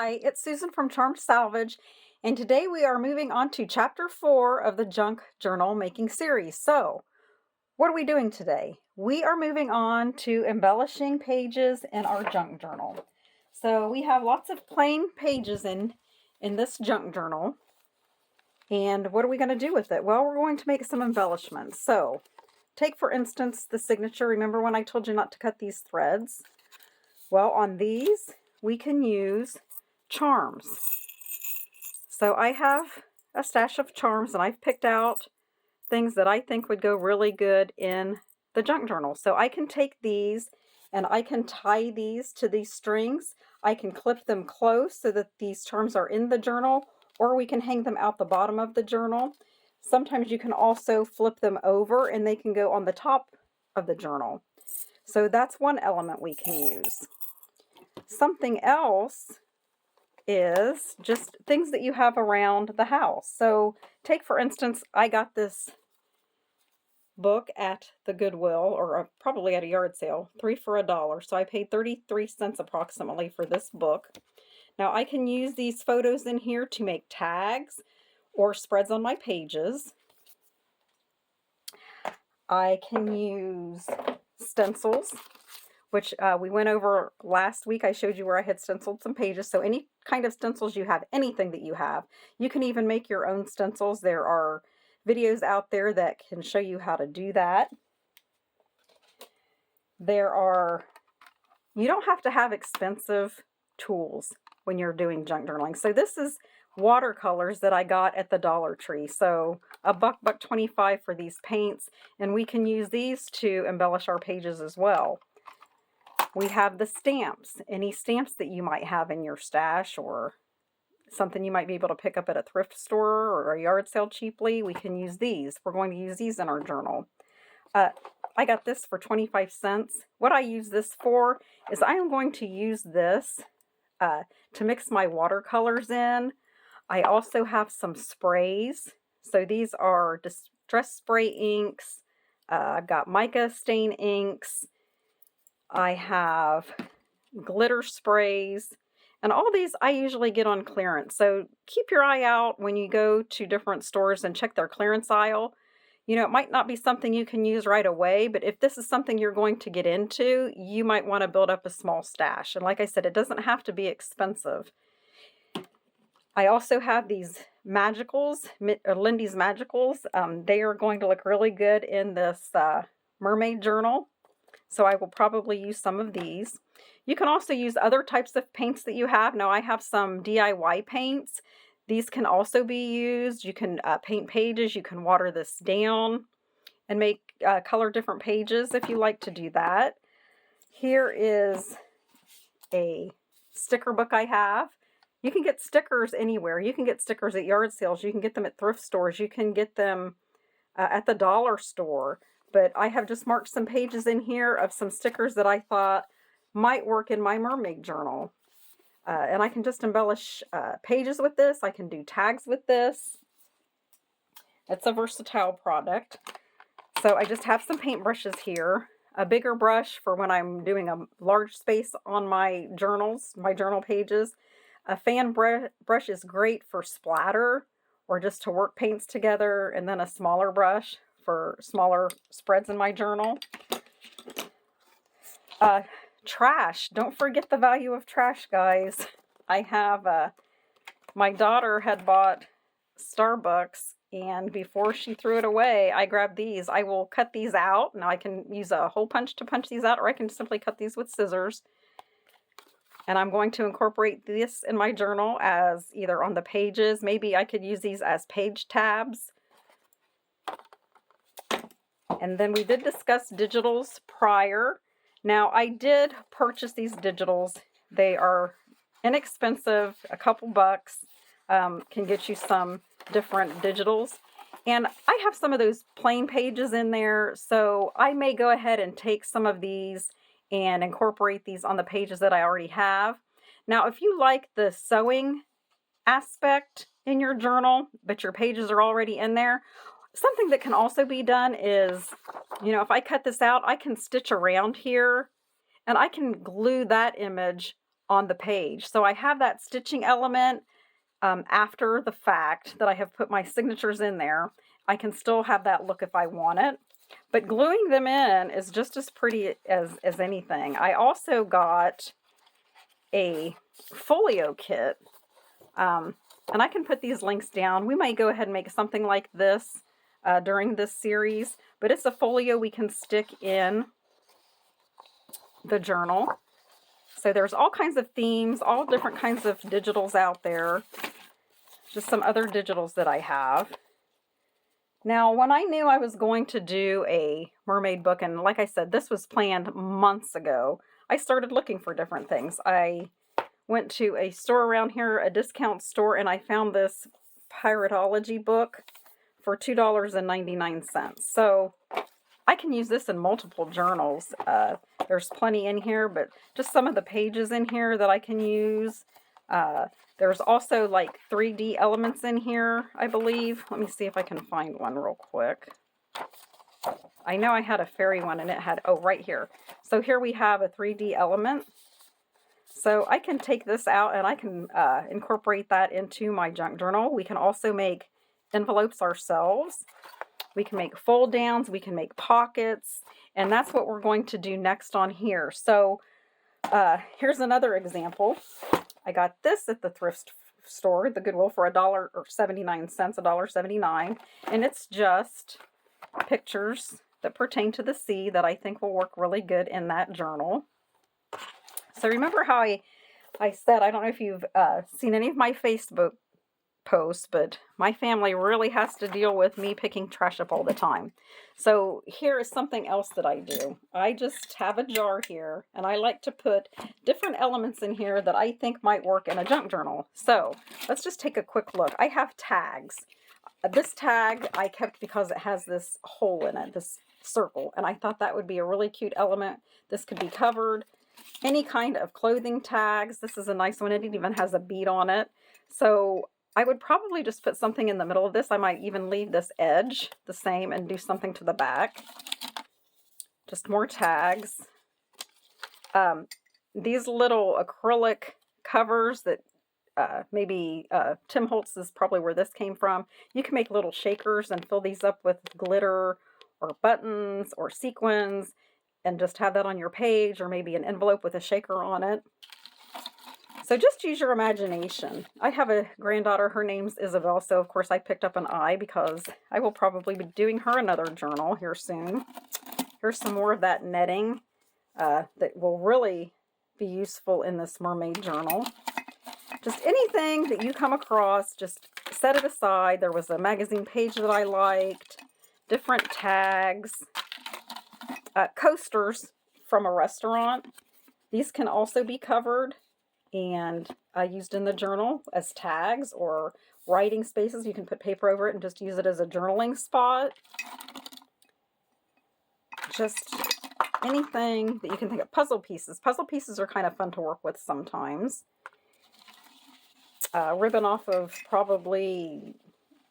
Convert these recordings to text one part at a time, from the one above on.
Hi, it's Susan from Charmed Salvage, and today we are moving on to Chapter 4 of the Junk Journal Making Series. So, what are we doing today? We are moving on to embellishing pages in our junk journal. So, we have lots of plain pages in this junk journal, and what are we going to do with it? Well, we're going to make some embellishments. So, take for instance the signature. Remember when I told you not to cut these threads? Well, on these, we can use charms. So I have a stash of charms, and I've picked out things that I think would go really good in the junk journal. So I can take these and I can tie these to these strings. I can clip them close so that these charms are in the journal, or we can hang them out the bottom of the journal. Sometimes you can also flip them over and they can go on the top of the journal. So that's one element we can use. Something else is just things that you have around the house. So take for instance, I got this book at the Goodwill, or probably at a yard sale, 3 for $1. So I paid 33 cents approximately for this book. Now I can use these photos in here to make tags or spreads on my pages. I can use stencils, which we went over last week. I showed you where I had stenciled some pages. So any kind of stencils you have, anything that you have, you can even make your own stencils. There are videos out there that can show you how to do that. You don't have to have expensive tools when you're doing junk journaling. So this is watercolors that I got at the Dollar Tree. So $1.25 for these paints, and we can use these to embellish our pages as well. We have the stamps, any stamps that you might have in your stash or something you might be able to pick up at a thrift store or a yard sale cheaply. We can use these. We're going to use these in our journal. I got this for 25 cents. What I use this for is I am going to use this to mix my watercolors in. I also have some sprays. So these are distress spray inks. I've got mica stain inks. I have glitter sprays, and all these I usually get on clearance. So keep your eye out when you go to different stores and check their clearance aisle. You know, it might not be something you can use right away, but if this is something you're going to get into, you might want to build up a small stash. And like I said, it doesn't have to be expensive. I also have these Magicals, Lindy's Magicals. They are going to look really good in this mermaid journal. So I will probably use some of these. You can also use other types of paints that you have. Now I have some DIY paints. These can also be used. You can paint pages. You can water this down and make color different pages if you like to do that. Here is a sticker book I have. You can get stickers anywhere. You can get stickers at yard sales. You can get them at thrift stores. You can get them at the dollar store. But I have just marked some pages in here of some stickers that I thought might work in my mermaid journal. And I can just embellish pages with this. I can do tags with this. It's a versatile product. So I just have some paintbrushes here. A bigger brush for when I'm doing a large space on my journals, my journal pages. A fan brush is great for splatter or just to work paints together. And then a smaller brush for smaller spreads in my journal. Trash. Don't forget the value of trash, guys. I have, my daughter had bought Starbucks, and before she threw it away, I grabbed these. I will cut these out. Now I can use a hole punch to punch these out, or I can simply cut these with scissors. And I'm going to incorporate this in my journal as either on the pages. Maybe I could use these as page tabs. And then we did discuss digitals prior. Now I did purchase these digitals. They are inexpensive, a couple bucks, can get you some different digitals. And I have some of those plain pages in there, so I may go ahead and take some of these and incorporate these on the pages that I already have. Now, if you like the sewing aspect in your journal, but your pages are already in there, something that can also be done is, you know, if I cut this out, I can stitch around here and I can glue that image on the page. So I have that stitching element after the fact that I have put my signatures in there. I can still have that look if I want it. But gluing them in is just as pretty as anything. I also got a folio kit. And I can put these links down. We might go ahead and make something like this during this series. But it's a folio we can stick in the journal. So there's all kinds of themes, all different kinds of digitals out there. Just some other digitals that I have. Now, when I knew I was going to do a mermaid book, and like I said, this was planned months ago, I started looking for different things. I went to a store around here, a discount store, and I found this Piratology book for $2.99. So I can use this in multiple journals. There's plenty in here, but just some of the pages in here that I can use. There's also like 3D elements in here, I believe. Let me see if I can find one real quick. I know I had a fairy one and it had, oh, right here. So here we have a 3D element. So I can take this out and I can incorporate that into my junk journal. We can also make envelopes ourselves. We can make fold downs, we can make pockets, and that's what we're going to do next on here. So here's another example. I got this at the thrift store, the Goodwill, for $1.79, $1.79, and it's just pictures that pertain to the sea that I think will work really good in that journal. So remember how I said, I don't know if you've seen any of my Facebook posts, but my family really has to deal with me picking trash up all the time. So here is something else that I do. I just have a jar here, and I like to put different elements in here that I think might work in a junk journal. So let's just take a quick look. I have tags. This tag I kept because it has this hole in it, this circle, and I thought that would be a really cute element. This could be covered. Any kind of clothing tags. This is a nice one. It even has a bead on it. So I would probably just put something in the middle of this. I might even leave this edge the same and do something to the back. Just more tags. These little acrylic covers that maybe Tim Holtz is probably where this came from. You can make little shakers and fill these up with glitter or buttons or sequins and just have that on your page, or maybe an envelope with a shaker on it. So just use your imagination. I have a granddaughter, her name's Isabel, so of course I picked up an I because I will probably be doing her another journal here soon. Here's some more of that netting that will really be useful in this mermaid journal. Just anything that you come across, just set it aside. There was a magazine page that I liked, different tags, coasters from a restaurant. These can also be covered and used in the journal as tags or writing spaces. You can put paper over it and just use it as a journaling spot. Just anything that you can think of. Puzzle pieces. Puzzle pieces are kind of fun to work with sometimes. Ribbon off of probably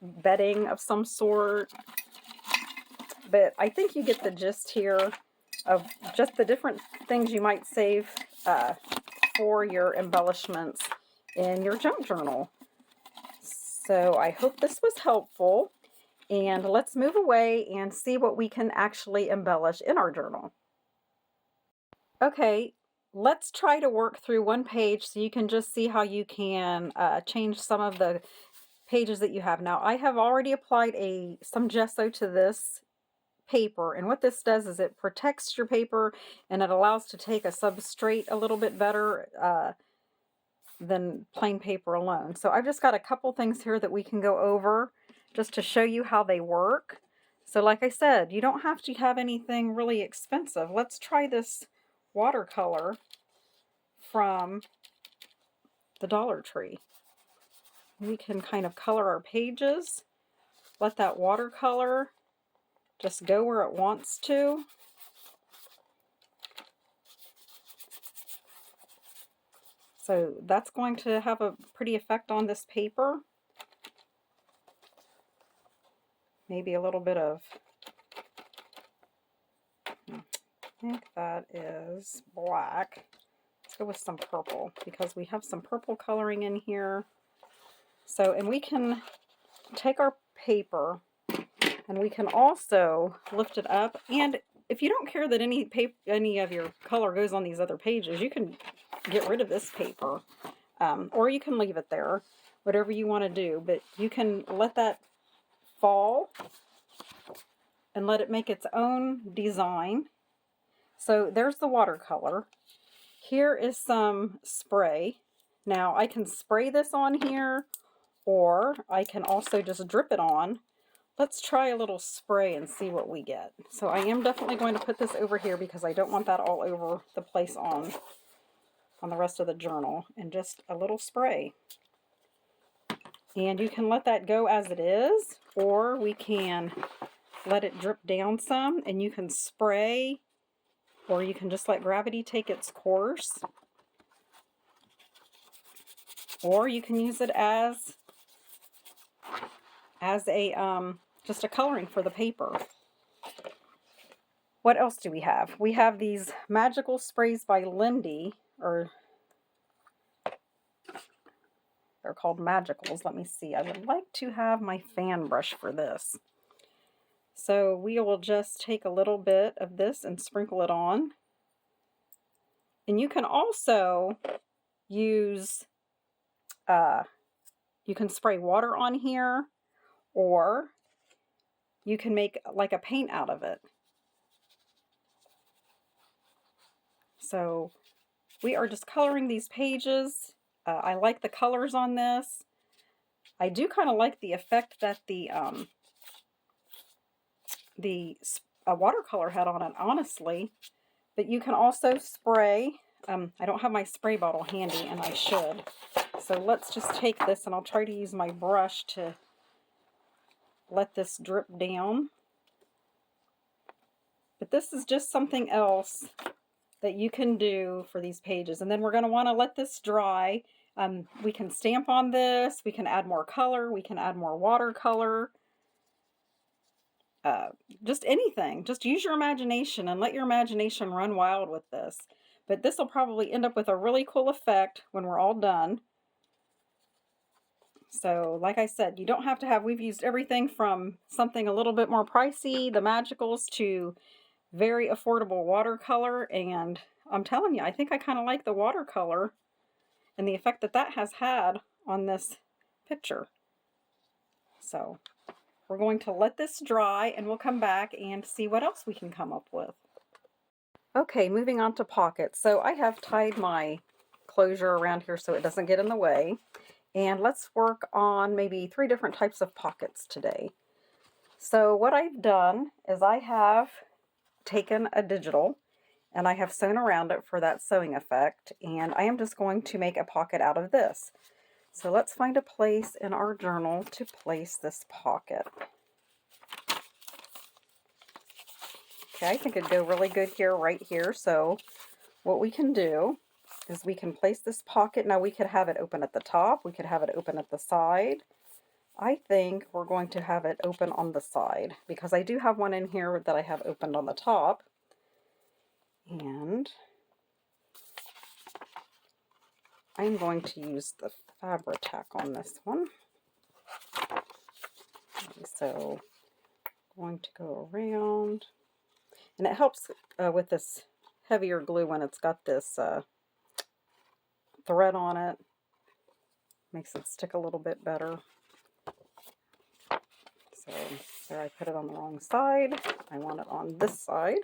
bedding of some sort. But I think you get the gist here of just the different things you might save for your embellishments in your junk journal. So I hope this was helpful, and let's move away and see what we can actually embellish in our journal. Okay, let's try to work through one page so you can just see how you can change some of the pages that you have. Now I have already applied some gesso to this paper, and what this does is it protects your paper and it allows to take a substrate a little bit better than plain paper alone. So I've just got a couple things here that we can go over just to show you how they work. So like I said, you don't have to have anything really expensive. Let's try this watercolor from the Dollar Tree. We can kind of color our pages, let that watercolor just go where it wants to. So that's going to have a pretty effect on this paper. Maybe a little bit of, I think that is black. Let's go with some purple because we have some purple coloring in here. So, and we can take our paper and we can also lift it up. And if you don't care that any of your color goes on these other pages, you can get rid of this paper, or you can leave it there, whatever you want to do. But you can let that fall and let it make its own design. So there's the watercolor. Here is some spray. Now I can spray this on here, or I can also just drip it on. Let's try a little spray and see what we get. So I am definitely going to put this over here because I don't want that all over the place on the rest of the journal. And just a little spray. And you can let that go as it is, or we can let it drip down some and you can spray, or you can just let gravity take its course. Or you can use it as a just a coloring for the paper. What else do we have? We have these magical sprays by Lindy, or they're called Magicals. Let me see. I would like to have my fan brush for this. So we will just take a little bit of this and sprinkle it on. And you can also use, you can spray water on here, or you can make like a paint out of it. So we are just coloring these pages. I like the colors on this. I do kind of like the effect that the watercolor had on it, honestly. But you can also spray. I don't have my spray bottle handy, and I should. So let's just take this, and I'll try to use my brush to let this drip down. But this is just something else that you can do for these pages. And then we're going to want to let this dry. We can stamp on this. We can add more color. We can add more watercolor. Just anything. Just use your imagination and let your imagination run wild with this. But this will probably end up with a really cool effect when we're all done. So, like I said, you don't have to have, we've used everything from something a little bit more pricey, the Magicals, to very affordable watercolor. And I'm telling you, I think I kind of like the watercolor and the effect that that has had on this picture. So we're going to let this dry and we'll come back and see what else we can come up with. Okay, moving on to pockets. So I have tied my closure around here so it doesn't get in the way. And let's work on maybe 3 different types of pockets today. So what I've done is I have taken a digital and I have sewn around it for that sewing effect, and I am just going to make a pocket out of this. So let's find a place in our journal to place this pocket. Okay, I think it'd go really good here, right here. So what we can do is we can place this pocket. Now we could have it open at the top, we could have it open at the side. I think we're going to have it open on the side because I do have one in here that I have opened on the top. And I'm going to use the Fabri-Tac on this one. So I'm going to go around. And it helps with this heavier glue when it's got this thread on it. Makes it stick a little bit better. So there, I put it on the wrong side. I want it on this side.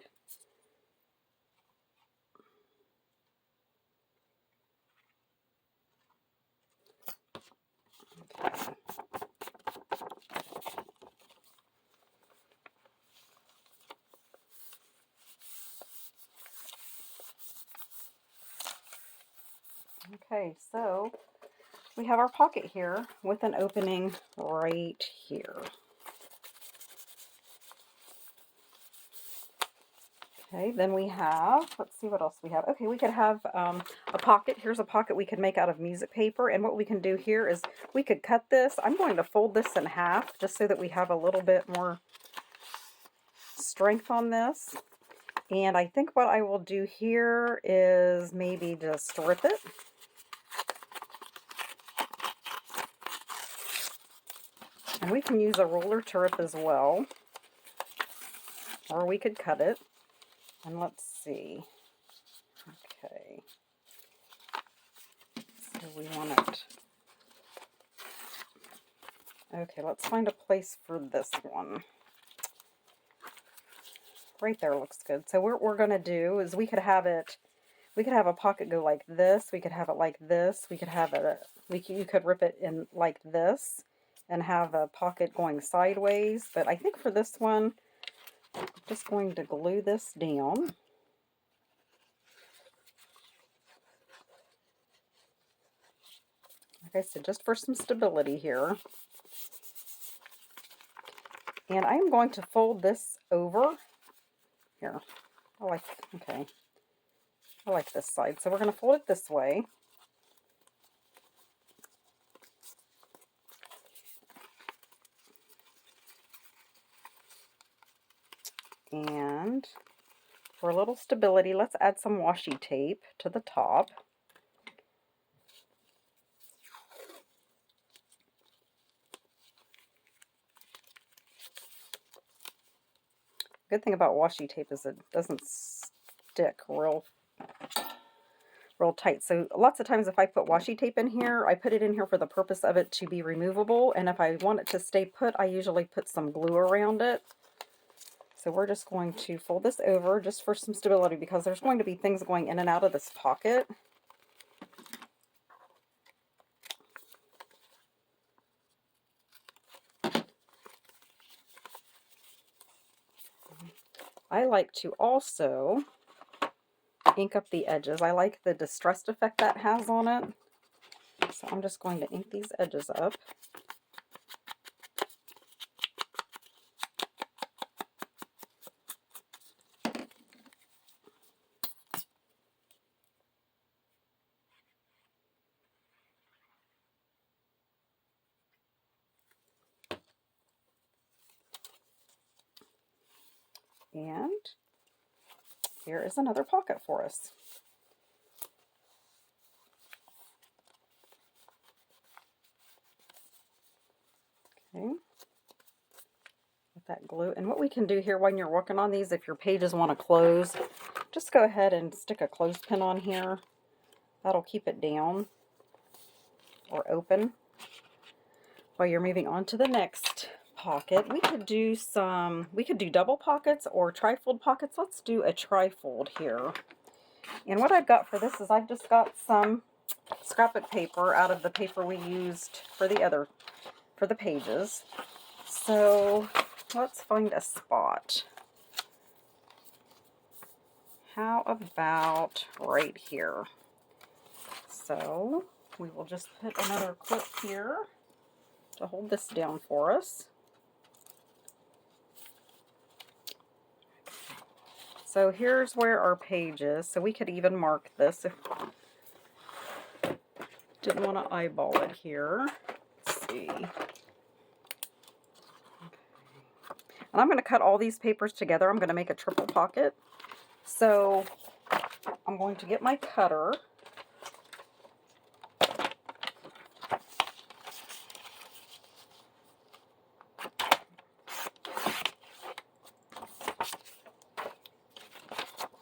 Okay, so we have our pocket here with an opening right here. Okay, then we have, let's see what else we have. Okay, we could have a pocket. Here's a pocket we could make out of music paper. And what we can do here is we could cut this. I'm going to fold this in half just so that we have a little bit more strength on this. And I think what I will do here is maybe just rip it. And we can use a ruler to rip as well. Or we could cut it. And let's see. Okay. So we want it. Okay, let's find a place for this one. Right there looks good. So what we're going to do is we could have a pocket go like this, we could have it like this, we could have it, you could rip it in like this and have a pocket going sideways, but I think for this one, I'm just going to glue this down. Like I said, just for some stability here. And I am going to fold this over. Here, okay. I like this side. So we're going to fold it this way. And for a little stability, let's add some washi tape to the top. Good thing about washi tape is it doesn't stick real tight. So lots of times if I put washi tape in here, I put it in here for the purpose of it to be removable, and if I want it to stay put, I usually put some glue around it. So we're just going to fold this over just for some stability because there's going to be things going in and out of this pocket. I like to also ink up the edges. I like the distressed effect that has on it. So I'm just going to ink these edges up. And here is another pocket for us. Okay. With that glue. And what we can do here when you're working on these, if your pages want to close, just go ahead and stick a clothespin on here. That'll keep it down or open. While you're moving on to the next pocket, we could do double pockets or trifold pockets. Let's do a trifold here. And what I've got for this is I've just got some scrapbook paper out of the paper we used for the pages. So let's find a spot. How about right here? So we will just put another clip here to hold this down for us. So here's where our page is. So we could even mark this if didn't want to eyeball it here. Let's see. Okay. And I'm going to cut all these papers together. I'm going to make a triple pocket. So I'm going to get my cutter.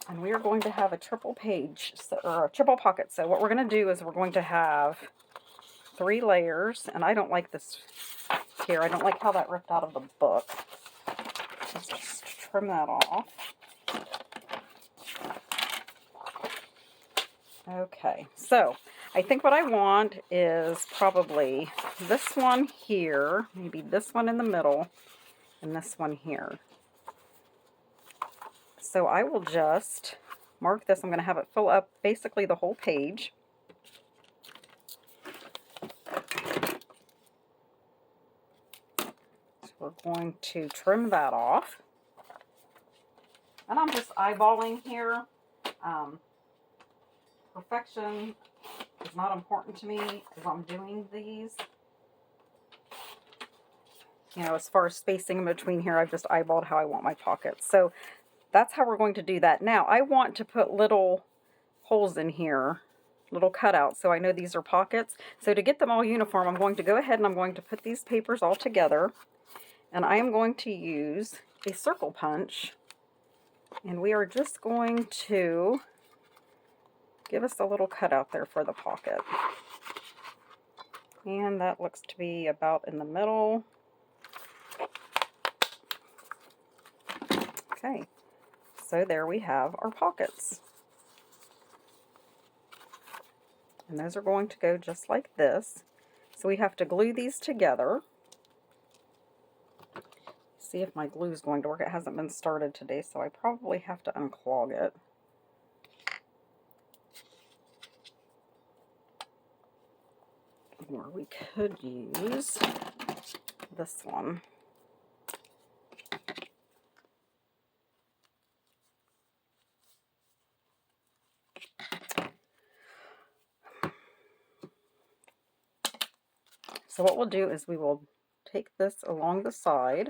And we are going to have a triple page, or a triple pocket. So what we're going to do is we're going to have 3 layers. And I don't like this here. I don't like how that ripped out of the book. Let's just trim that off. Okay, so I think what I want is probably this one here, maybe this one in the middle, and this one here. So I will just mark this. I'm going to have it fill up basically the whole page. So we're going to trim that off. And I'm just eyeballing here. Perfection is not important to me as I'm doing these. You know, as far as spacing in between here, I've just eyeballed how I want my pockets. So that's how we're going to do that. Now, I want to put little holes in here, little cutouts, so I know these are pockets. So to get them all uniform, I'm going to go ahead and I'm going to put these papers all together, and I am going to use a circle punch, and we are just going to give us a little cutout there for the pocket. And that looks to be about in the middle. Okay, so there we have our pockets. And those are going to go just like this. So we have to glue these together. See if my glue is going to work. It hasn't been started today, so I probably have to unclog it. Or we could use this one. So what we'll do is we will take this along the side.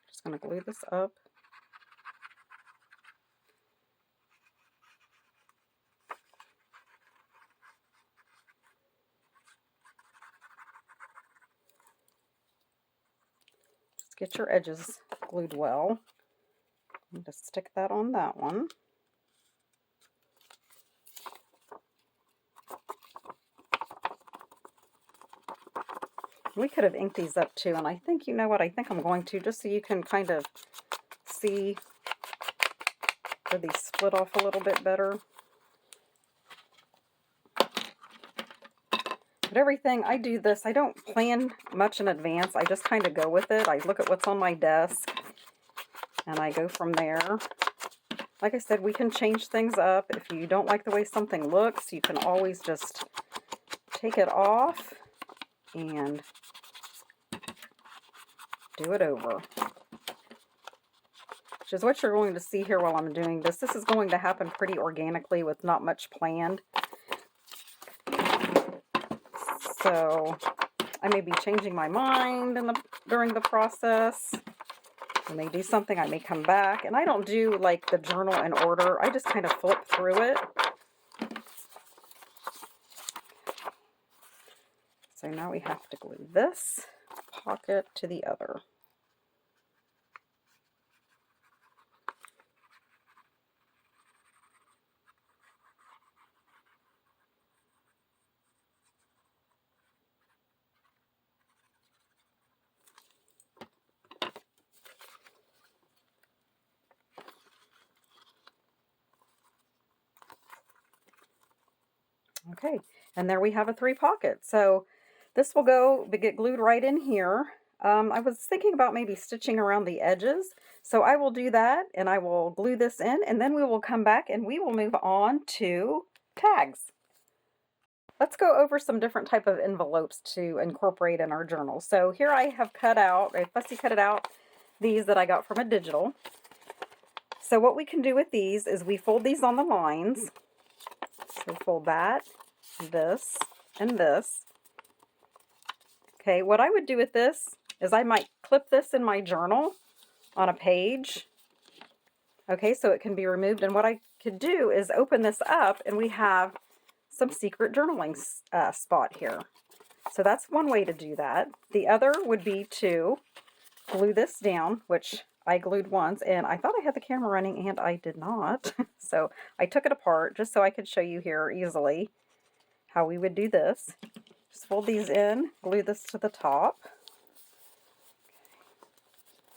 Just going to glue this up. Just get your edges glued well. And just stick that on that one. We could have inked these up too, and I think, you know what, I think I'm going to, just so you can kind of see where these split off a little bit better. But everything, I do this, I don't plan much in advance, I just kind of go with it. I look at what's on my desk, and I go from there. Like I said, we can change things up. If you don't like the way something looks, you can always just take it off and do it over. Which is what you're going to see here while I'm doing this. This is going to happen pretty organically with not much planned. So I may be changing my mind during the process. I may do something, I may come back. And I don't do like the journal in order. I just kind of flip through it. So now we have to glue this pocket to the other. Okay, and there we have a 3 pocket. So this will get glued right in here. I was thinking about maybe stitching around the edges, so I will do that, and I will glue this in, and then we will come back and we will move on to tags. Let's go over some different type of envelopes to incorporate in our journal. So here I have I fussy cut it out, these that I got from a digital. So what we can do with these is we fold these on the lines. So fold that, this, and this. Okay, what I would do with this is I might clip this in my journal on a page. Okay, so it can be removed. And what I could do is open this up and we have some secret journaling spot here. So that's one way to do that. The other would be to glue this down, which I glued once, and I thought I had the camera running and I did not. So I took it apart just so I could show you here easily how we would do this. Just fold these in, glue this to the top.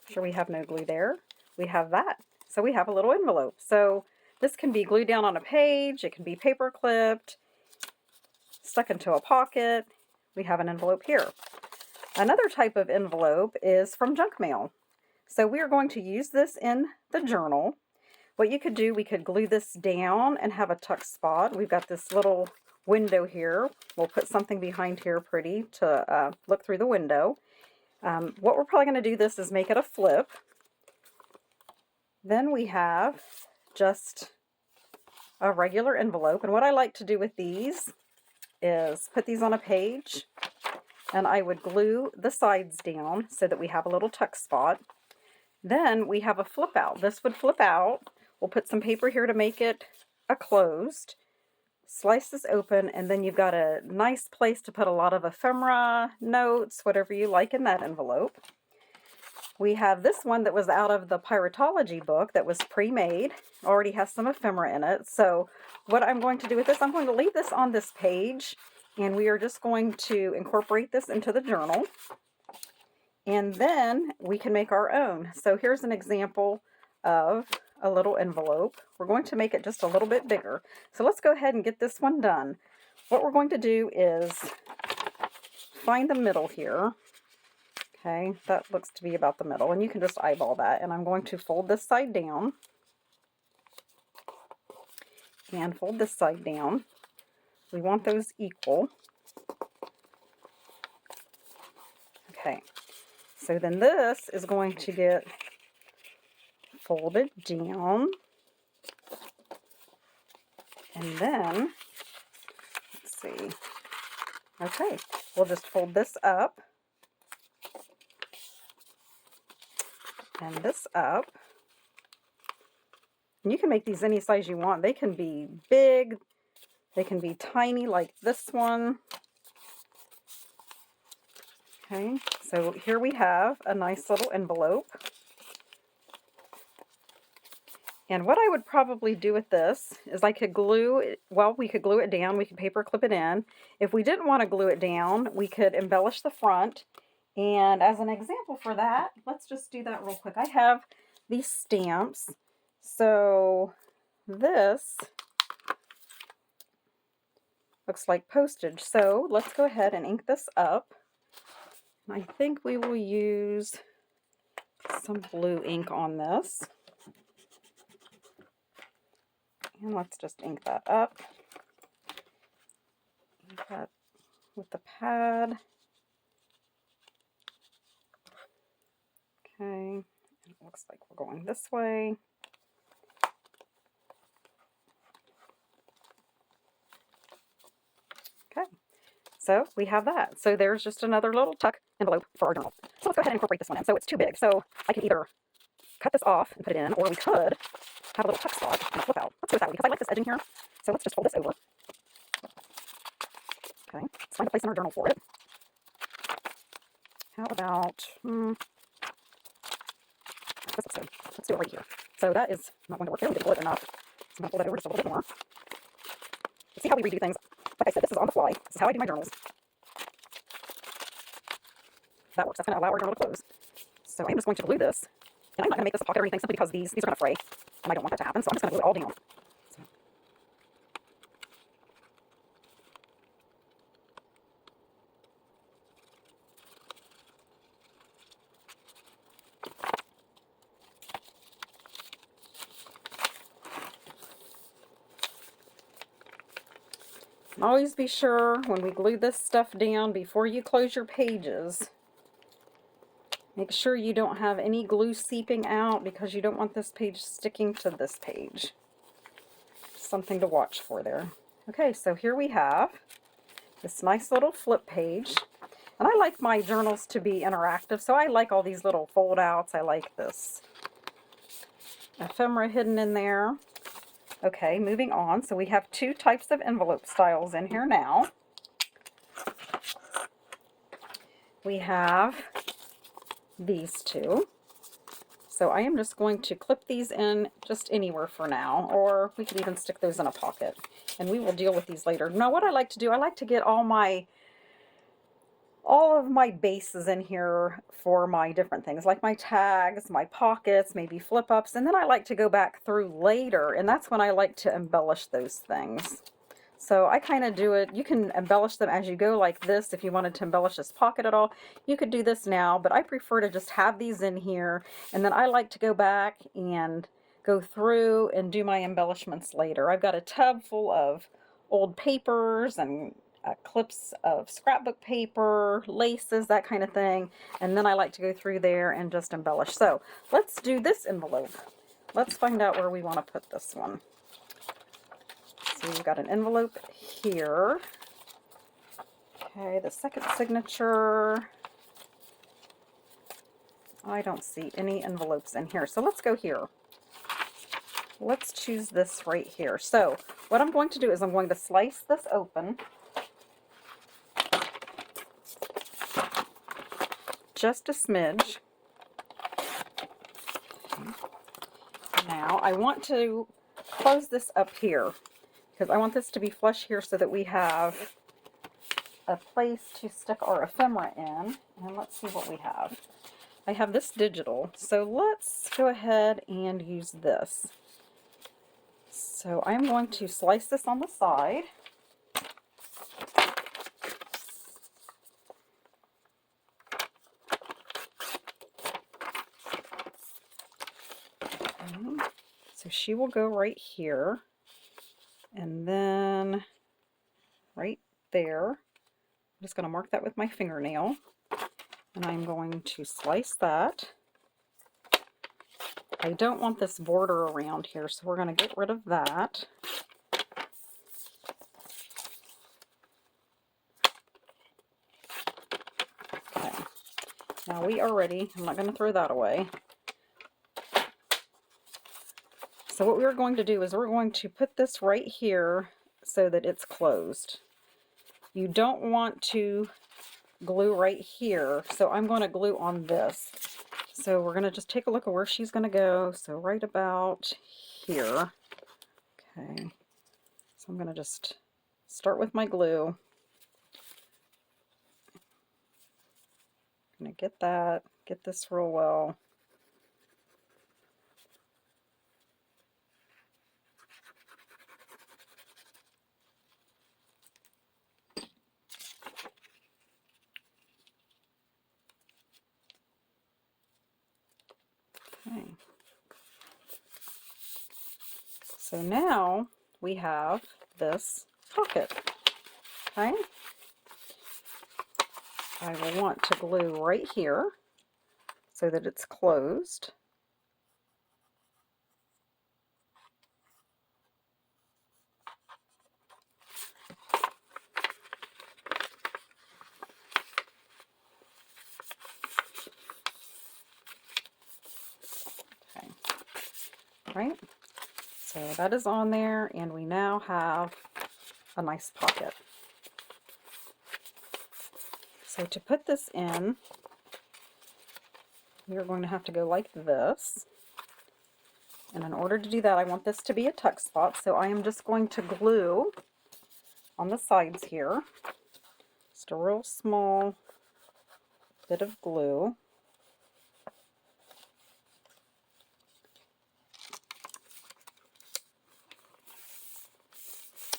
Make sure we have no glue there. We have that. So we have a little envelope. So this can be glued down on a page, it can be paper clipped, stuck into a pocket. We have an envelope here. Another type of envelope is from junk mail. So we are going to use this in the journal. What you could do, we could glue this down and have a tuck spot. We've got this little window here. We'll put something behind here pretty to look through the window. What we're probably going to do this is make it a flip. Then we have just a regular envelope. And what I like to do with these is put these on a page, and I would glue the sides down so that we have a little tuck spot. Then we have a flip out. This would flip out. We'll put some paper here to make it a closed. Slice this open, and then you've got a nice place to put a lot of ephemera, notes, whatever you like in that envelope. We have this one that was out of the Pyrotology book that was pre-made. Already has some ephemera in it. So what I'm going to do with this, I'm going to leave this on this page, and we are just going to incorporate this into the journal. And then we can make our own. So here's an example of a little envelope. We're going to make it just a little bit bigger. So let's go ahead and get this one done. What we're going to do is find the middle here. Okay, that looks to be about the middle, and you can just eyeball that. And I'm going to fold this side down and fold this side down. We want those equal. Okay, so then this is going to get folded down. And then, let's see. Okay, we'll just fold this up. And this up. And you can make these any size you want. They can be big, they can be tiny like this one. Okay, so here we have a nice little envelope. And what I would probably do with this is I could glue it, well, we could glue it down, we could paper clip it in. If we didn't want to glue it down, we could embellish the front. And as an example for that, let's just do that real quick. I have these stamps. So this looks like postage. So let's go ahead and ink this up. I think we will use some blue ink on this. And let's just ink that up. Ink that with the pad. Okay, it looks like we're going this way. Okay, so we have that. So there's just another little tuck envelope for our journal. So let's go ahead and incorporate this one in. So it's too big, so I can either cut this off and put it in, or we could have a little tuck spot and a flip out. Let's go with that way because I like this edging here. So let's just fold this over. Okay, let's find a place in our journal for it. How about, this looks good. Let's do it right here. So that is not going to work there. We didn't glue it enough. So I'm going to pull that over just a little bit more. Let's see how we redo things. Like I said, this is on the fly. This is how I do my journals. That works. That's going to allow our journal to close. So I'm just going to glue this. And I'm not going to make this a pocket or anything simply because these are going to fray. And I don't want that to happen. So I'm just going to glue it all down. So. And always be sure when we glue this stuff down before you close your pages, make sure you don't have any glue seeping out because you don't want this page sticking to this page. Something to watch for there. Okay, so here we have this nice little flip page. And I like my journals to be interactive, so I like all these little fold outs. I like this ephemera hidden in there. Okay, moving on. So we have two types of envelope styles in here now. We have these two. So I am just going to clip these in just anywhere for now, or we can even stick those in a pocket, and we will deal with these later. Now what I like to do, I like to get all of my bases in here for my different things, like my tags, my pockets, maybe flip ups, and then I like to go back through later, and that's when I like to embellish those things. So I kind of do it, you can embellish them as you go like this. If you wanted to embellish this pocket at all, you could do this now, but I prefer to just have these in here, and then I like to go back and go through and do my embellishments later. I've got a tub full of old papers and clips of scrapbook paper, laces, that kind of thing, and then I like to go through there and just embellish. So let's do this envelope. Let's find out where we want to put this one. So we've got an envelope here. Okay, the second signature. I don't see any envelopes in here. So let's go here. Let's choose this right here. So what I'm going to do is I'm going to slice this open. Just a smidge. Now I want to close this up here because I want this to be flush here so that we have a place to stick our ephemera in. And let's see what we have. I have this digital, so let's go ahead and use this. So I'm going to slice this on the side. Okay. So she will go right here, and then right there. I'm just going to mark that with my fingernail, and I'm going to slice that. I don't want this border around here, so we're going to get rid of that. Okay. Now we are ready. I'm not going to throw that away. So what we're going to do is we're going to put this right here so that it's closed. You don't want to glue right here, so I'm going to glue on this. So we're going to just take a look at where she's going to go. So right about here. Okay. So I'm going to just start with my glue. I'm going to get this real well. Okay. So now we have this pocket. Okay. I will want to glue right here so that it's closed. Okay. Right. So that is on there, and we now have a nice pocket. So to put this in, you're going to have to go like this. And in order to do that, I want this to be a tuck spot, so I am just going to glue on the sides here. Just a real small bit of glue.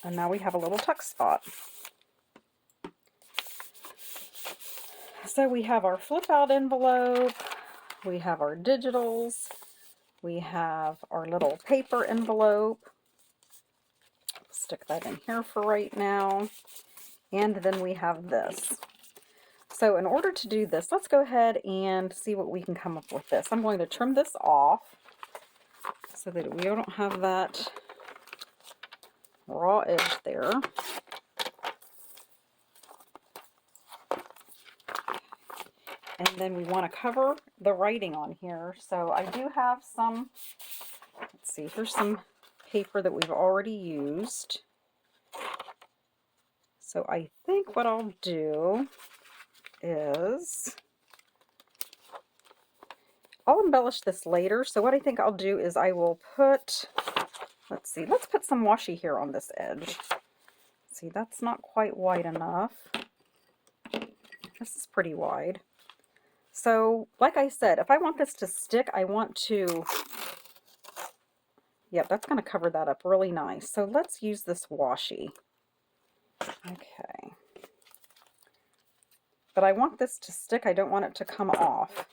And now we have a little tuck spot. So we have our flip out envelope, we have our digitals, we have our little paper envelope. Stick that in here for right now. And then we have this. So in order to do this, let's go ahead and see what we can come up with this. I'm going to trim this off so that we don't have that raw edge there. And then we want to cover the writing on here. So I do have some, let's see, here's some paper that we've already used. So I think what I'll do is, I'll embellish this later. So what I think I'll do is I will put, let's see, let's put some washi here on this edge. See, that's not quite wide enough. This is pretty wide. So, like I said, if I want this to stick, I want to, yeah, that's going to cover that up really nice. So let's use this washi. Okay. But I want this to stick. I don't want it to come off.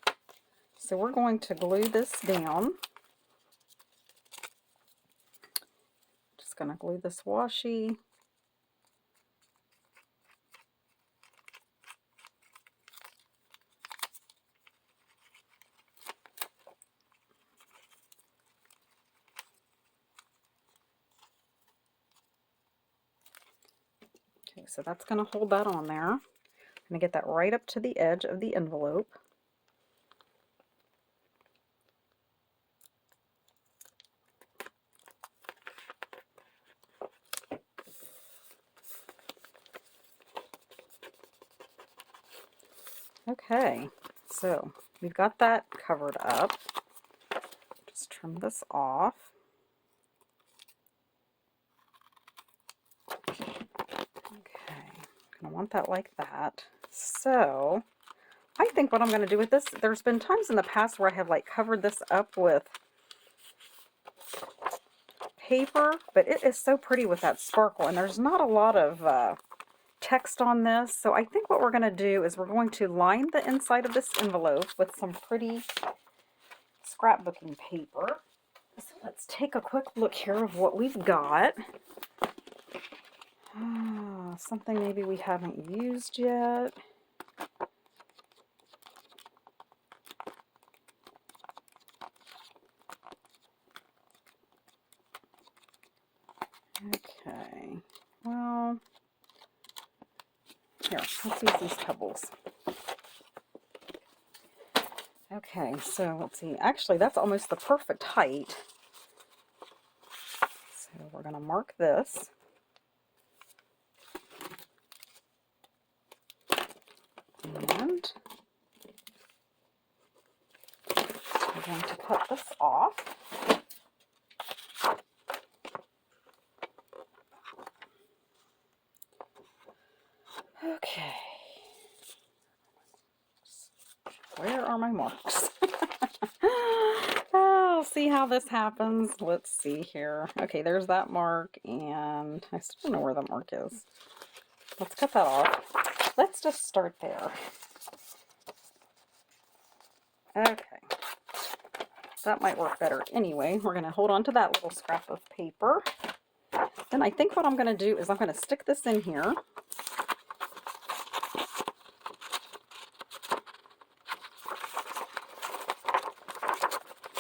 So we're going to glue this down. Just going to glue this washi. Okay, so that's going to hold that on there. I'm going to get that right up to the edge of the envelope. Okay, so we've got that covered up. Just trim this off. Okay, I'm gonna want that like that. So I think what I'm gonna do with this, there's been times in the past where I have like covered this up with paper, but it is so pretty with that sparkle, and there's not a lot of text on this. So I think what we're going to do is we're going to line the inside of this envelope with some pretty scrapbooking paper. So let's take a quick look here of what we've got. Something maybe we haven't used yet. Okay, well, here, let's use these pebbles. Okay, so let's see. Actually, that's almost the perfect height. So we're going to mark this. And we're going to cut this off. Okay. Where are my marks? Oh, see how this happens. Let's see here. Okay, there's that mark, and I still don't know where the mark is. Let's cut that off. Let's just start there. Okay. That might work better. Anyway, we're going to hold on to that little scrap of paper. Then I think what I'm going to do is I'm going to stick this in here.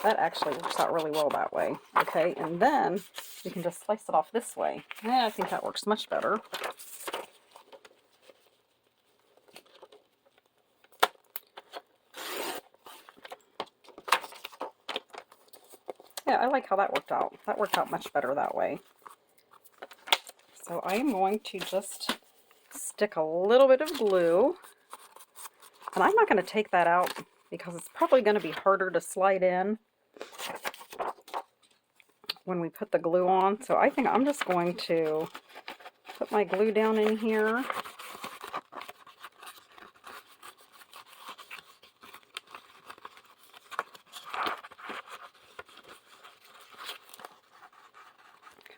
That actually works out really well that way. Okay, and then we can just slice it off this way. I think that works much better. Yeah, I like how that worked out. That worked out much better that way. So I am going to just stick a little bit of glue. And I'm not going to take that out because it's probably going to be harder to slide in when we put the glue on. So I think I'm just going to put my glue down in here.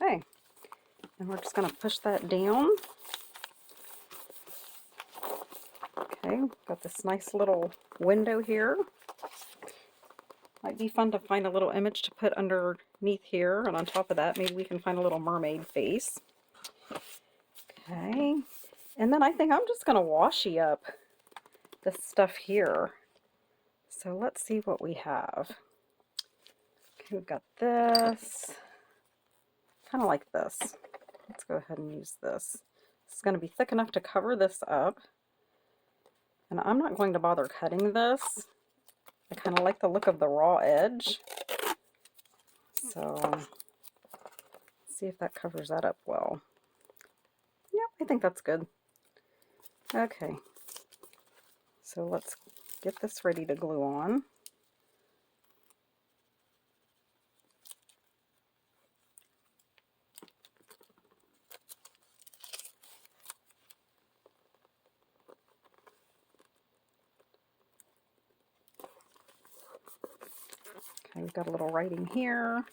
Okay, and we're just going to push that down. Okay, got this nice little window here. Might be fun to find a little image to put underneath here, and on top of that maybe we can find a little mermaid face. Okay, and then I think I'm just going to washi up this stuff here. So let's see what we have. Okay, we've got this, kind of like this. Let's go ahead and use this. It's going to be thick enough to cover this up. And I'm not going to bother cutting this. I kind of like the look of the raw edge. So let's see if that covers that up well. Yep, I think that's good. Okay, so let's get this ready to glue on. Okay, we've got a little writing here.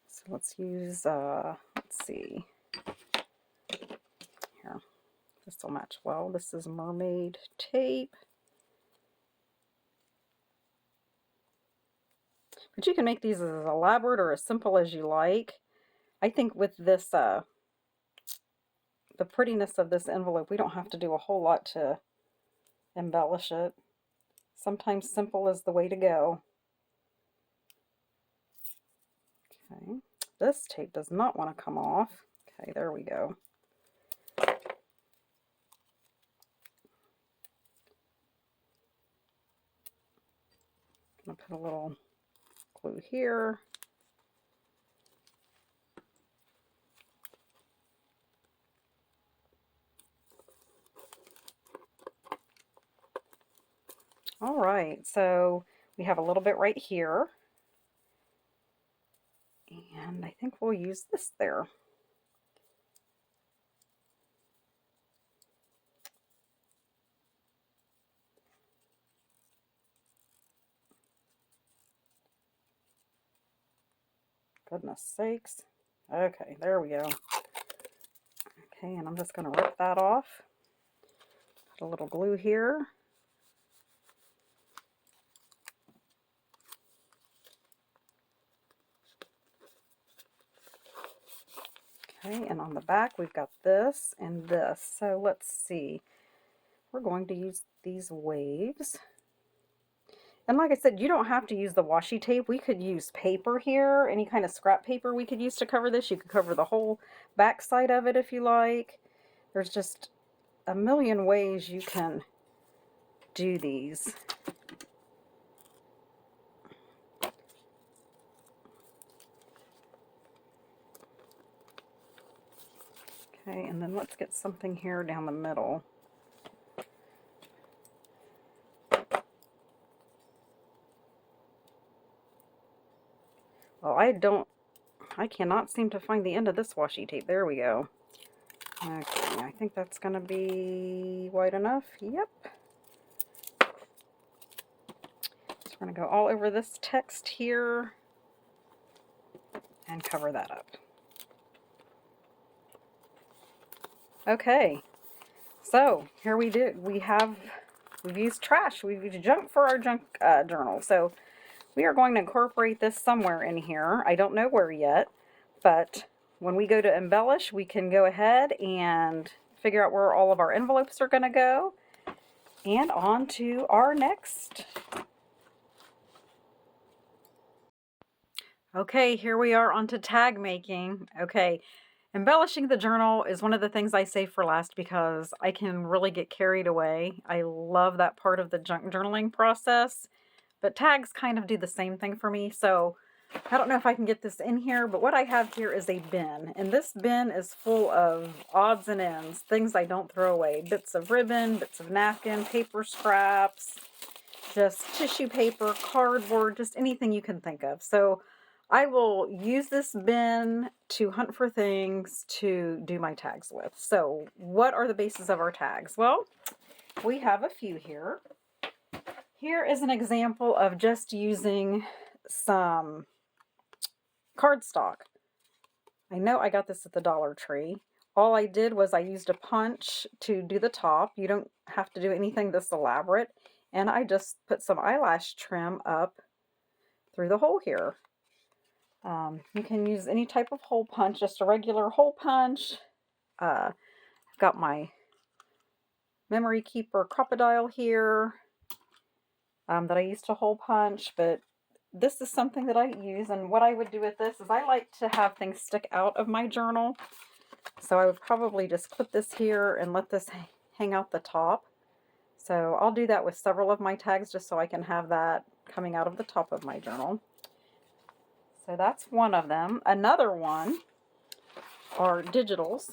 So let's use, let's see. Here, this will match well. This is mermaid tape. But you can make these as elaborate or as simple as you like. I think with this, the prettiness of this envelope, we don't have to do a whole lot to embellish it. Sometimes simple is the way to go. Okay, this tape does not want to come off. Okay, there we go. I'm going to put a little glue here. All right, so we have a little bit right here. And I think we'll use this there. Goodness sakes. Okay, there we go. Okay, and I'm just going to rip that off. Put a little glue here. Okay, and on the back we've got this and this. So let's see. We're going to use these waves. And like I said, you don't have to use the washi tape. We could use paper here, any kind of scrap paper we could use to cover this. You could cover the whole back side of it if you like. There's just a million ways you can do these. Okay, and then let's get something here down the middle. Well, I cannot seem to find the end of this washi tape. There we go. Okay, I think that's going to be wide enough. Yep. So we're going to go all over this text here and cover that up. Okay, so here we've used trash, we've used junk for our junk journal. So we are going to incorporate this somewhere in here. I don't know where yet, but when we go to embellish, we can go ahead and figure out where all of our envelopes are going to go. And on to our next. Okay, here we are on to tag making. Okay, embellishing the journal is one of the things I save for last because I can really get carried away. I love that part of the junk journaling process, but tags kind of do the same thing for me. So I don't know if I can get this in here, but what I have here is a bin, and this bin is full of odds and ends, things I don't throw away, bits of ribbon, bits of napkin, paper scraps, just tissue paper, cardboard, just anything you can think of. So I will use this bin to hunt for things to do my tags with. So what are the bases of our tags? Well, we have a few here. Here is an example of just using some cardstock. I know I got this at the Dollar Tree. All I did was I used a punch to do the top. You don't have to do anything this elaborate. And I just put some eyelash trim up through the hole here. You can use any type of hole punch, just a regular hole punch. I've got my Memory Keeper crocodile here that I used to hole punch, but this is something that I use, and what I would do with this is I like to have things stick out of my journal. So I would probably just clip this here and let this hang out the top. So I'll do that with several of my tags just so I can have that coming out of the top of my journal. So that's one of them. Another one are digitals.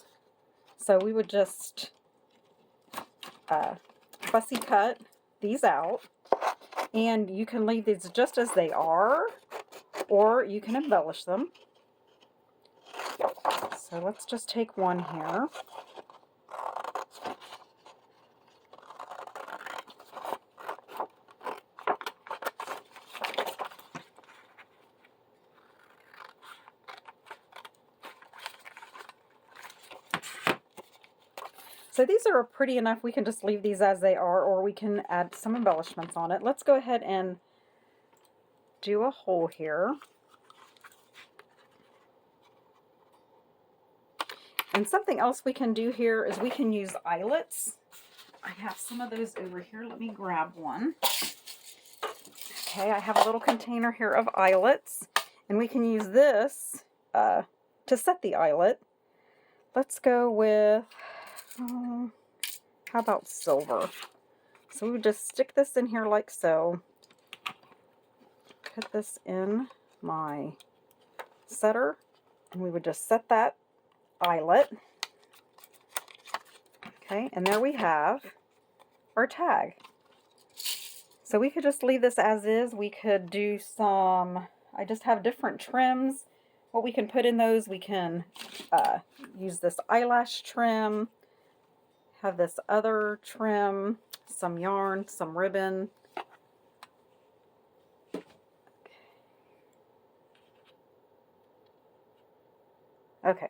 So we would just fussy cut these out, and you can leave these just as they are, or you can embellish them. So let's just take one here. So these are pretty enough. We can just leave these as they are, or we can add some embellishments on it. Let's go ahead and do a hole here. And something else we can do here is we can use eyelets. I have some of those over here. Let me grab one. Okay, I have a little container here of eyelets, and we can use this to set the eyelet. Let's go with, how about silver? So we would just stick this in here like so. Put this in my setter, and we would just set that eyelet. Okay, and there we have our tag. So we could just leave this as is. We could do some, I just have different trims. What we can put in those, we can use this eyelash trim, have this other trim, some yarn, some ribbon. Okay,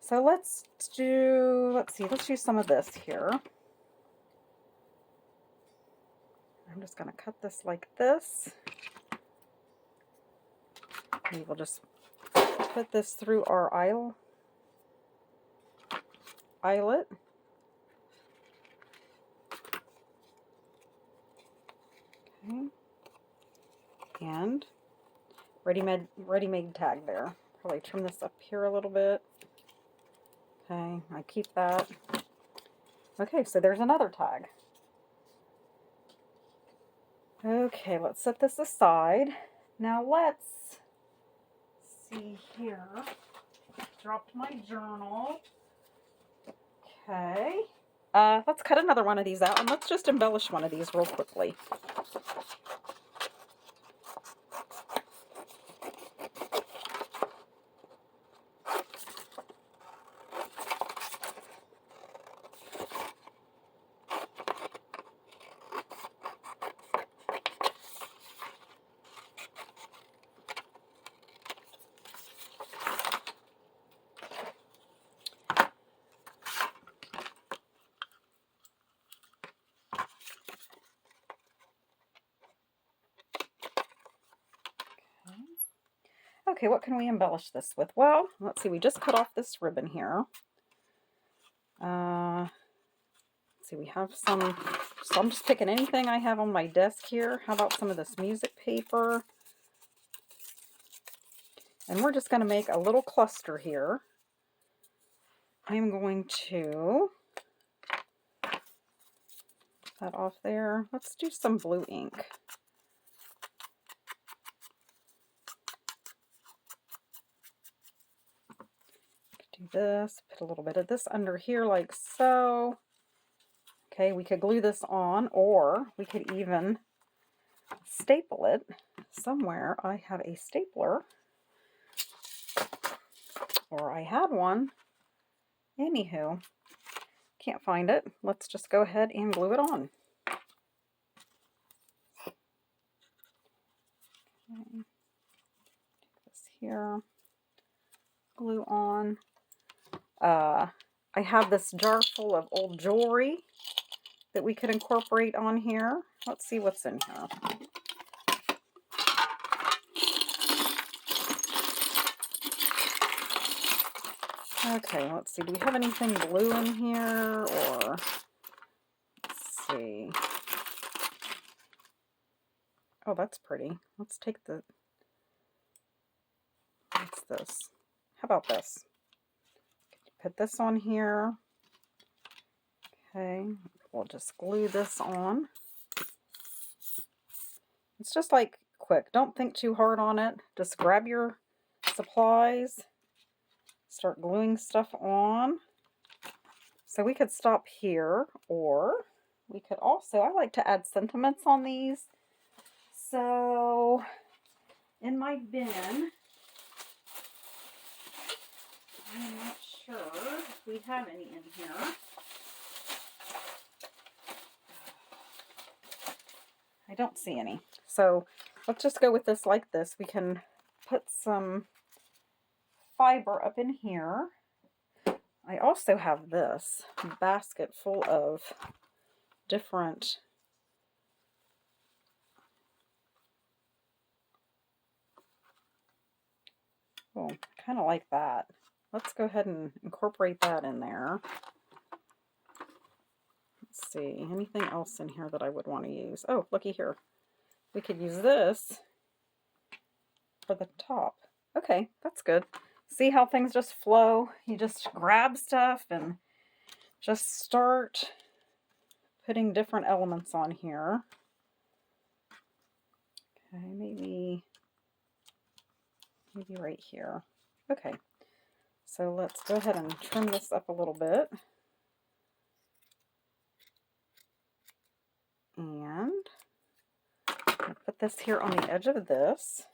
so let's use some of this here. I'm just going to cut this like this. We will just put this through our eyelet. Okay. And ready-made tag there. Probably trim this up here a little bit. Okay, I keep that. Okay, so there's another tag. Okay, let's set this aside. Now let's see here. Dropped my journal. Okay. Let's cut another one of these out, and let's just embellish one of these real quickly. Okay, what can we embellish this with? Well, let's see, we just cut off this ribbon here. Let's see, we have some, so I'm just picking anything I have on my desk here. How about some of this music paper? And we're just going to make a little cluster here. I'm going to put that off there. Let's do some blue ink. Do this, put a little bit of this under here like so. Okay, we could glue this on, or we could even staple it somewhere. I have a stapler, or I had one. Anywho, can't find it. Let's just go ahead and glue it on. Okay. Take this here, glue on. I have this jar full of old jewelry that we could incorporate on here. Let's see what's in here. Okay, let's see. Do we have anything blue in here? Or let's see. Oh, that's pretty. Let's take the. What's this? How about this? Put this on here. Okay, we'll just glue this on. It's just like quick. Don't think too hard on it. Just grab your supplies. Start gluing stuff on. So we could stop here, or we could also, I like to add sentiments on these. So in my bin, I'm not sure if we have any in here. I don't see any. So let's just go with this like this. We can put some fiber up in here. I also have this basket full of different kind of like that. Let's go ahead and incorporate that in there. Let's see, anything else in here that I would want to use? Oh, looky here. We could use this for the top. Okay, that's good. See how things just flow? You just grab stuff and just start putting different elements on here. Okay, maybe right here. Okay, so let's go ahead and trim this up a little bit. And I'll put this here on the edge of this.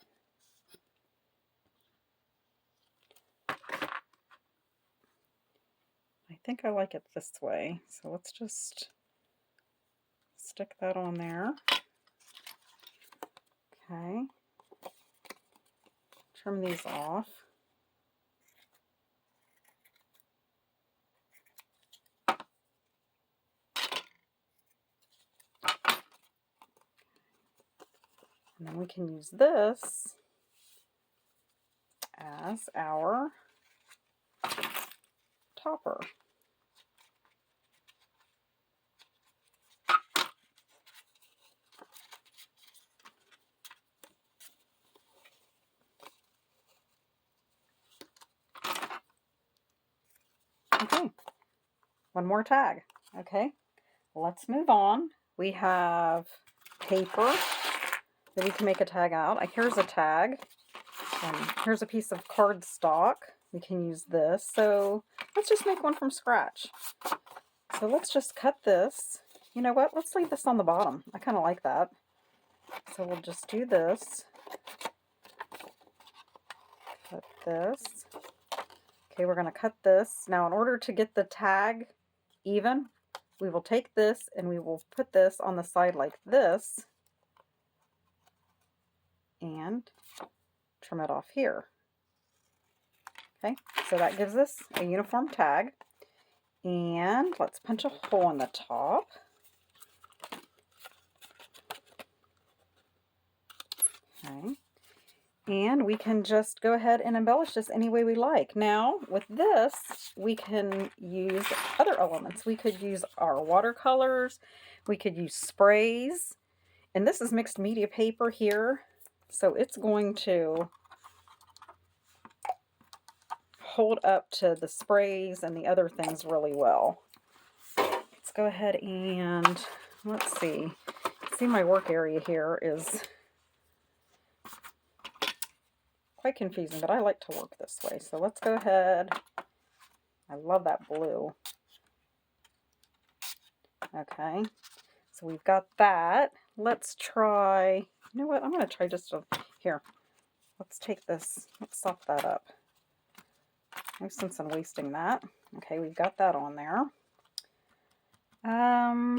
I think I like it this way, so let's just stick that on there. Okay. Trim these off. And then we can use this as our topper. Okay, one more tag. Okay, let's move on. We have paper that we can make a tag out. Here's a tag, and here's a piece of cardstock. We can use this. So let's just make one from scratch. So let's just cut this. You know what? Let's leave this on the bottom. I kind of like that. So we'll just do this. Cut this. Okay, we're going to cut this. Now, in order to get the tag even, we will take this and we will put this on the side like this and trim it off here. Okay, so that gives us a uniform tag. And let's punch a hole in the top. Okay. And we can just go ahead and embellish this any way we like. Now, with this, we can use other elements. We could use our watercolors. We could use sprays. And this is mixed media paper here. So it's going to hold up to the sprays and the other things really well. Let's go ahead and, let's see. See, my work area here is quite confusing, but I like to work this way. So let's go ahead. I love that blue. Okay, so we've got that. Let's try, you know what, I'm going to try just a, here. Let's take this, let's sop that up. No sense in wasting that. Okay, we've got that on there. How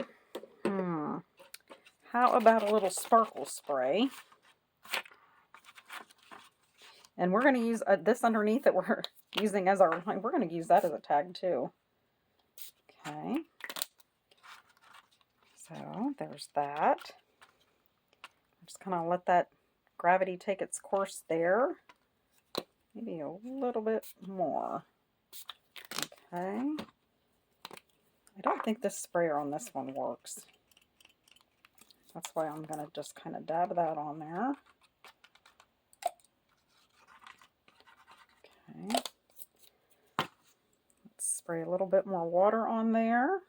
about a little sparkle spray? And we're going to use this underneath that we're using as our, we're going to use that as a tag too. Okay. So there's that. I'm just kind of let that gravity take its course there. Maybe a little bit more. Okay. I don't think this sprayer on this one works. That's why I'm going to just kind of dab that on there. Okay. Let's spray a little bit more water on there.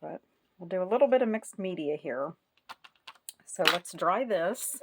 But we'll do a little bit of mixed media here. So let's dry this.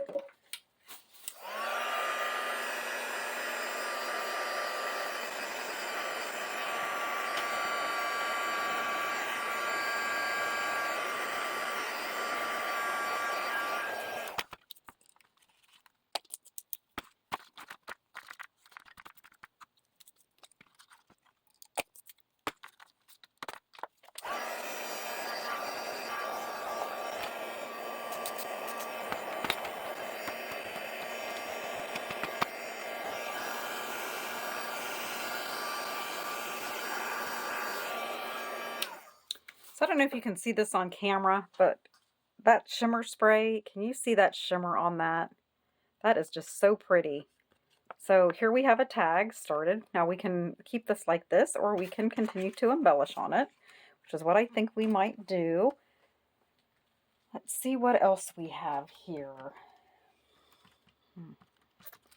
So I don't know if you can see this on camera, but that shimmer spray, can you see that shimmer on that? That is just so pretty. So here we have a tag started. Now we can keep this like this, or we can continue to embellish on it, which is what I think we might do. Let's see what else we have here.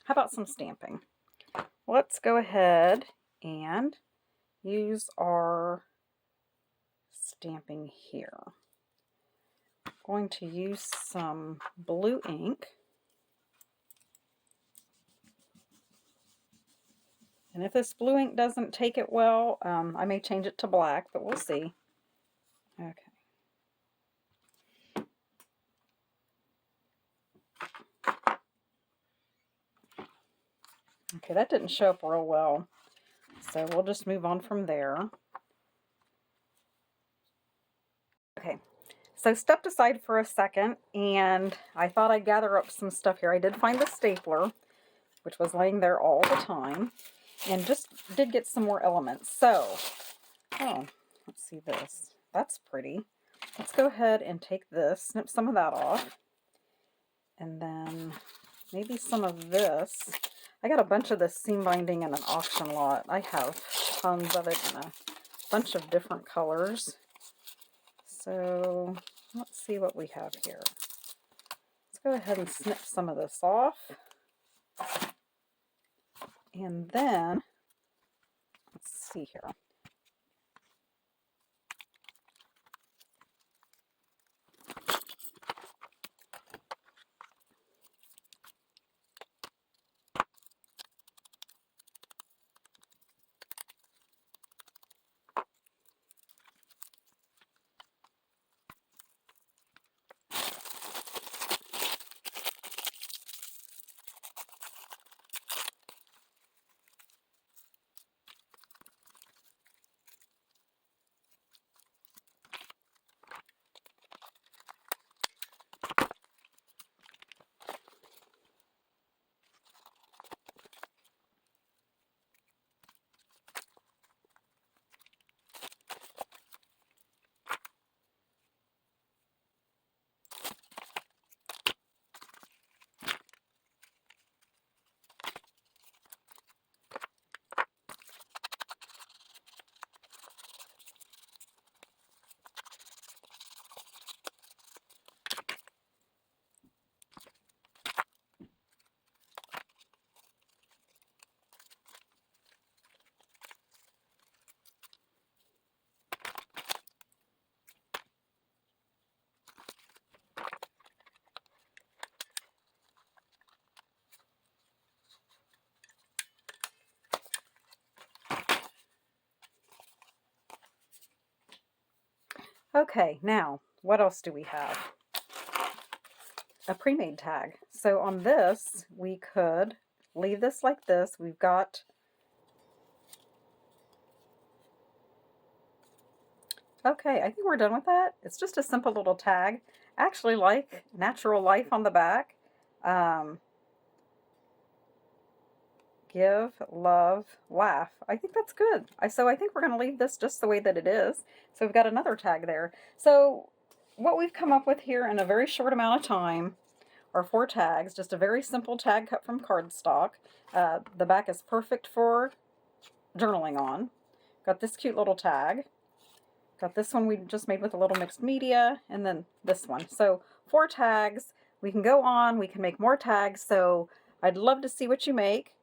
How about some stamping? Let's go ahead and use our stamping here. I'm going to use some blue ink. And if this blue ink doesn't take it well, I may change it to black, but we'll see. Okay. Okay, that didn't show up real well, so we'll just move on from there. Okay, so stepped aside for a second, and I thought I'd gather up some stuff here. I did find the stapler, which was laying there all the time, and just did get some more elements. So, oh, let's see this. That's pretty. Let's go ahead and take this, snip some of that off, and then maybe some of this. I got a bunch of this seam binding in an auction lot. I have tons of it in a bunch of different colors. So let's see what we have here. Let's go ahead and snip some of this off. And then, let's see here. Okay, now, what else do we have? A pre-made tag. So on this, we could leave this like this. We've got, okay, I think we're done with that. It's just a simple little tag. Actually like natural life on the back. Give, love, laugh. I think that's good. So I think we're going to leave this just the way that it is. So we've got another tag there. So what we've come up with here in a very short amount of time are 4 tags, just a very simple tag cut from cardstock. The back is perfect for journaling on. Got this cute little tag. Got this one we just made with a little mixed media, and then this one. So 4 tags. We can go on, we can make more tags, so I'd love to see what you make.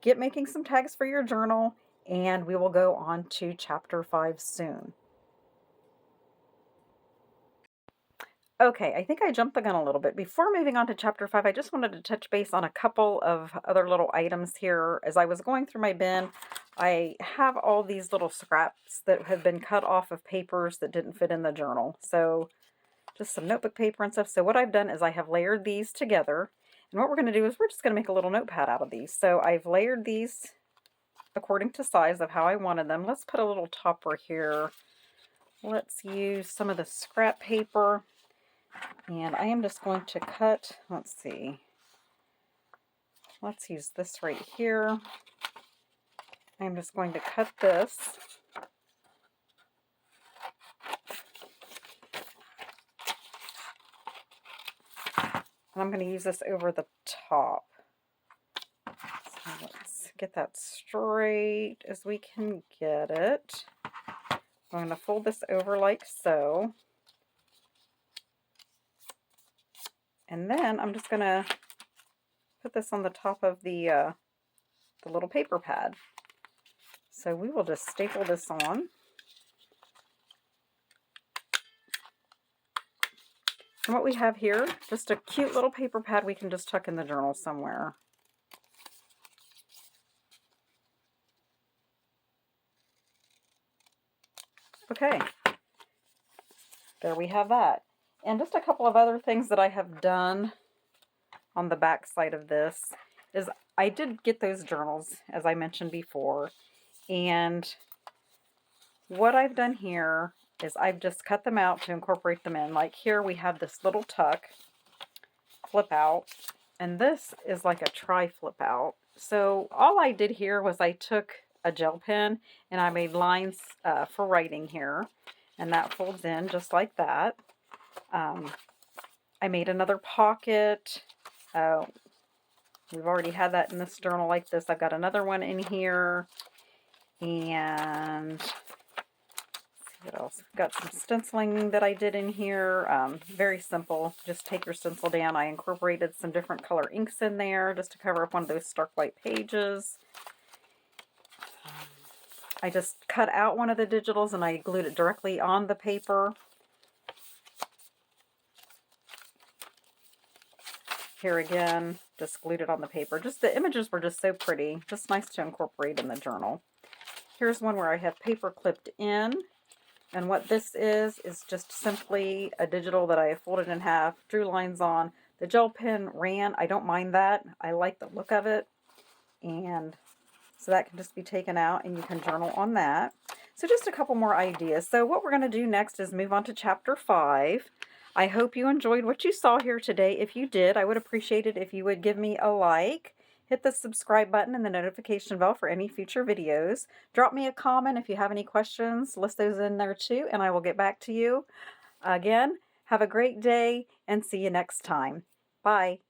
Get making some tags for your journal, and we will go on to chapter 5 soon. Okay, I think I jumped the gun a little bit. Before moving on to chapter 5, I just wanted to touch base on a couple of other little items here. As I was going through my bin, I have all these little scraps that have been cut off of papers that didn't fit in the journal. So just some notebook paper and stuff. So what I've done is I have layered these together. And what we're going to do is we're just going to make a little notepad out of these. So I've layered these according to size of how I wanted them. Let's put a little topper here. Let's use some of the scrap paper. And I am just going to cut, let's see. Let's use this right here. I'm just going to cut this. And I'm going to use this over the top. So let's get that straight as we can get it. I'm going to fold this over like so. And then I'm just going to put this on the top of the little paper pad. So we will just staple this on. And what we have here, just a cute little paper pad we can just tuck in the journal somewhere. Okay, there we have that. And just a couple of other things that I have done on the back side of this is I did get those journals, as I mentioned before, and what I've done here is I've just cut them out to incorporate them in. Like here we have this little tuck, flip out, and this is like a tri-flip out. So all I did here was I took a gel pen and I made lines for writing here, and that folds in just like that. I made another pocket. We've already had that in this journal like this. I've got another one in here, and what else? Got some stenciling that I did in here. Very simple. Just take your stencil down. I incorporated some different color inks in there just to cover up one of those stark white pages. I just cut out one of the digitals and I glued it directly on the paper. Here again, just glued it on the paper. Just the images were just so pretty. Just nice to incorporate in the journal. Here's one where I have paper clipped in. And what this is just simply a digital that I folded in half, drew lines on. The gel pen ran. I don't mind that. I like the look of it. And so that can just be taken out and you can journal on that. So just a couple more ideas. So what we're going to do next is move on to chapter 5. I hope you enjoyed what you saw here today. If you did, I would appreciate it if you would give me a like. Hit the subscribe button and the notification bell for any future videos. Drop me a comment if you have any questions. List those in there too, and I will get back to you. Again, have a great day and see you next time. Bye.